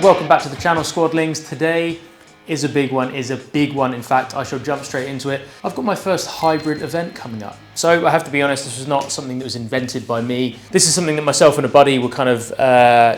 welcome back to the channel, Squadlings. Today is a big one, in fact. I shall jump straight into it. I've got my first hybrid event coming up. So I have to be honest, this was not something that was invented by me. This is something that myself and a buddy were kind of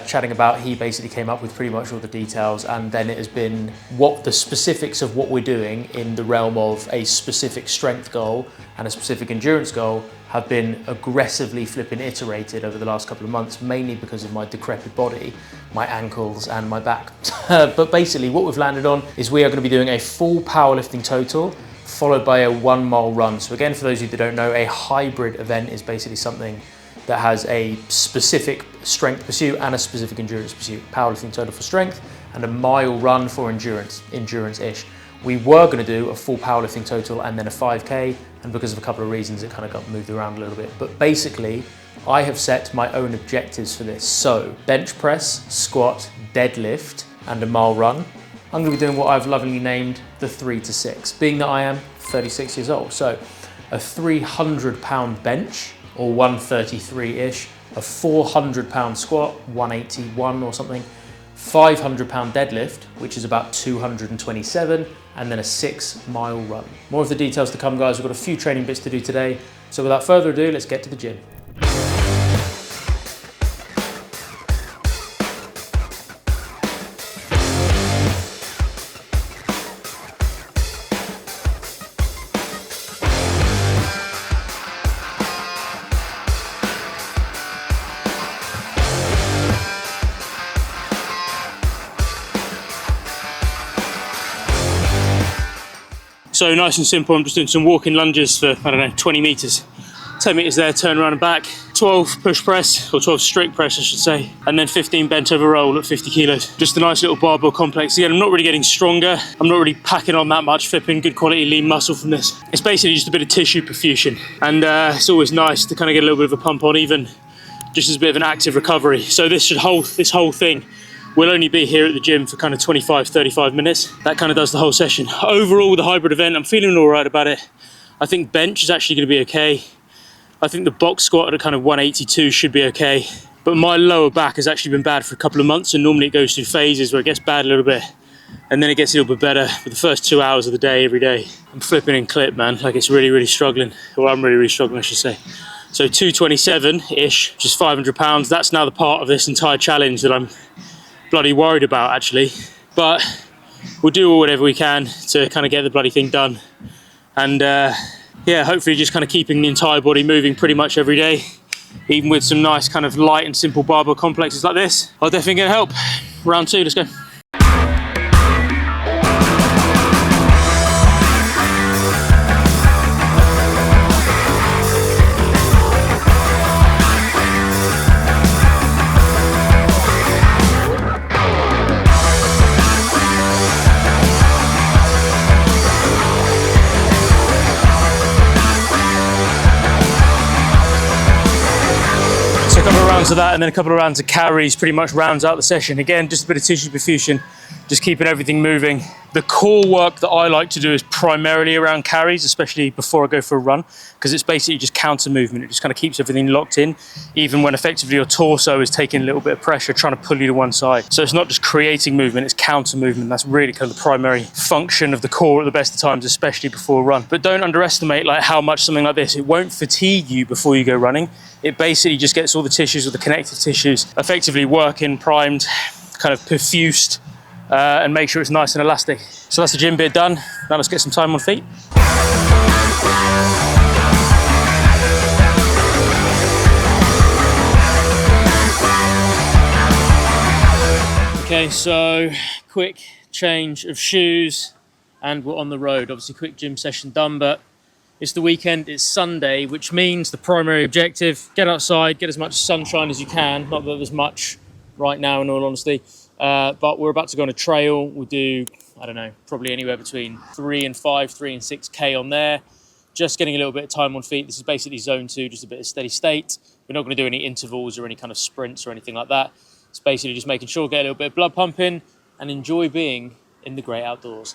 chatting about. He basically came up with pretty much all the details, and then it has been what the specifics of what we're doing in the realm of a specific strength goal and a specific endurance goal have been aggressively flipping iterated over the last couple of months, mainly because of my decrepit body, my ankles and my back. But basically what we've landed on is we are going to be doing a full powerlifting total followed by a 1 mile run. So again, for those of you that don't know, a hybrid event is basically something that has a specific strength pursuit and a specific endurance pursuit. Powerlifting total for strength and a mile run for endurance-ish. We were going to do a full powerlifting total and then a 5K, and because of a couple of reasons it kind of got moved around a little bit. But basically, I have set my own objectives for this. So, bench press, squat, deadlift, and a mile run. I'm going to be doing what I've lovingly named the 3 to 6, being that I am 36 years old. So, a 300-pound bench, or 133-ish, a 400-pound squat, 181 or something, 500-pound deadlift, which is about 227, and then a 6 mile run. More of the details to come, guys. We've got a few training bits to do today. So without further ado, let's get to the gym. So nice and simple, I'm just doing some walking lunges for, 20 meters. 10 meters there, turn around and back. 12 push press, or 12 strict press I should say, and then 15 bent over roll at 50 kilos. Just a nice little barbell complex. Again, I'm not really getting stronger. I'm not really packing on that much, flipping good quality lean muscle from this. It's basically just a bit of tissue perfusion. And it's always nice to kind of get a little bit of a pump on, even just as a bit of an active recovery. So this whole thing we'll only be here at the gym for kind of 25, 35 minutes. That kind of does the whole session. Overall, with the hybrid event, I'm feeling all right about it. I think bench is actually going to be okay. I think the box squat at a kind of 182 should be okay. But my lower back has actually been bad for a couple of months, and normally it goes through phases where it gets bad a little bit, and then it gets a little bit better. For the first 2 hours of the day, every day, I'm flipping in clip, man. Like it's really, really struggling. Well, I'm really, really struggling, I should say. So 227-ish, which is 500 pounds. That's now the part of this entire challenge that I'm bloody worried about, actually. But we'll do whatever we can to kind of get the bloody thing done. And yeah, hopefully just kind of keeping the entire body moving pretty much every day, even with some nice kind of light and simple barbell complexes like this. I'll definitely get help. Round 2, let's go. Of that, and then a couple of rounds of carries pretty much rounds out the session. Again, just a bit of tissue perfusion, just keeping everything moving. The core work that I like to do is primarily around carries, especially before I go for a run, because it's basically just counter movement. It just kind of keeps everything locked in, even when effectively your torso is taking a little bit of pressure, trying to pull you to one side. So it's not just creating movement, it's counter movement. That's really kind of the primary function of the core at the best of times, especially before a run. But don't underestimate like how much something like this, it won't fatigue you before you go running. It basically just gets all the tissues, all the connective tissues effectively working, primed, kind of perfused, and make sure it's nice and elastic. So that's the gym bit done. Now let's get some time on feet. Okay, so quick change of shoes and we're on the road. Obviously quick gym session done, but it's the weekend, it's Sunday, which means the primary objective, get outside, get as much sunshine as you can. Not that there's much right now, in all honesty, but we're about to go on a trail. We'll do, I don't know, probably anywhere between 3 and 6K on there. Just getting a little bit of time on feet. This is basically zone 2, just a bit of steady state. We're not going to do any intervals or any kind of sprints or anything like that. It's basically just making sure, get a little bit of blood pumping and enjoy being in the great outdoors.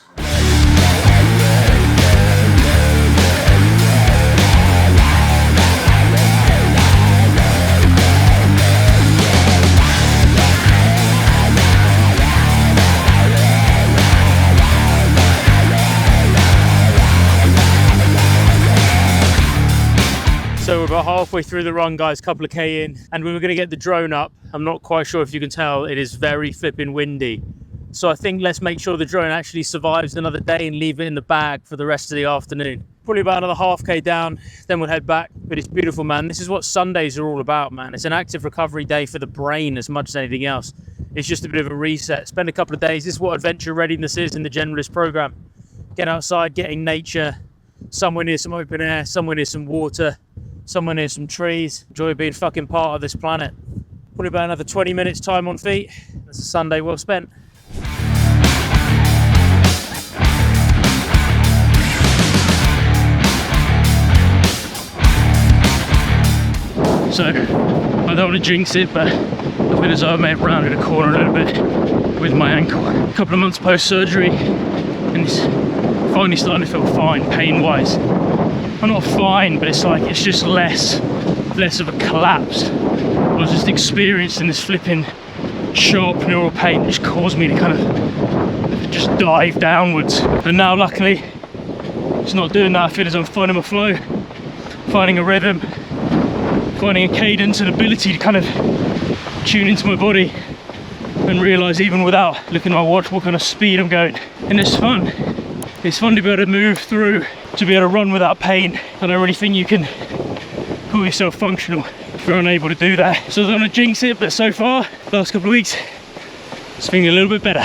So we're about halfway through the run, guys, couple of K in, and we were gonna get the drone up. I'm not quite sure if you can tell, it is very flipping windy. So I think let's make sure the drone actually survives another day and leave it in the bag for the rest of the afternoon. Probably about another half K down, then we'll head back. But it's beautiful, man. This is what Sundays are all about, man. It's an active recovery day for the brain as much as anything else. It's just a bit of a reset. Spend a couple of days. This is what adventure readiness is in the generalist program. Get outside, get in nature, somewhere near some open air, somewhere near some water, somewhere near some trees. Enjoy being fucking part of this planet. Probably about another 20 minutes time on feet. That's a Sunday well spent. So, I don't want to jinx it, but I feel as though I may have rounded a corner a little bit with my ankle. A couple of months post-surgery, and it's finally starting to feel fine, pain-wise. I'm not fine, but it's like, it's just less of a collapse. I was just experiencing this flipping sharp neural pain that just caused me to kind of just dive downwards. And now, luckily, it's not doing that. I feel as I'm finding my flow, finding a rhythm, finding a cadence and ability to kind of tune into my body and realise even without looking at my watch what kind of speed I'm going. And it's fun. It's fun to be able to move through, to be able to run without pain. I don't really think you can call yourself functional if you're unable to do that. So I don't want to jinx it, but so far, last couple of weeks, it's feeling a little bit better.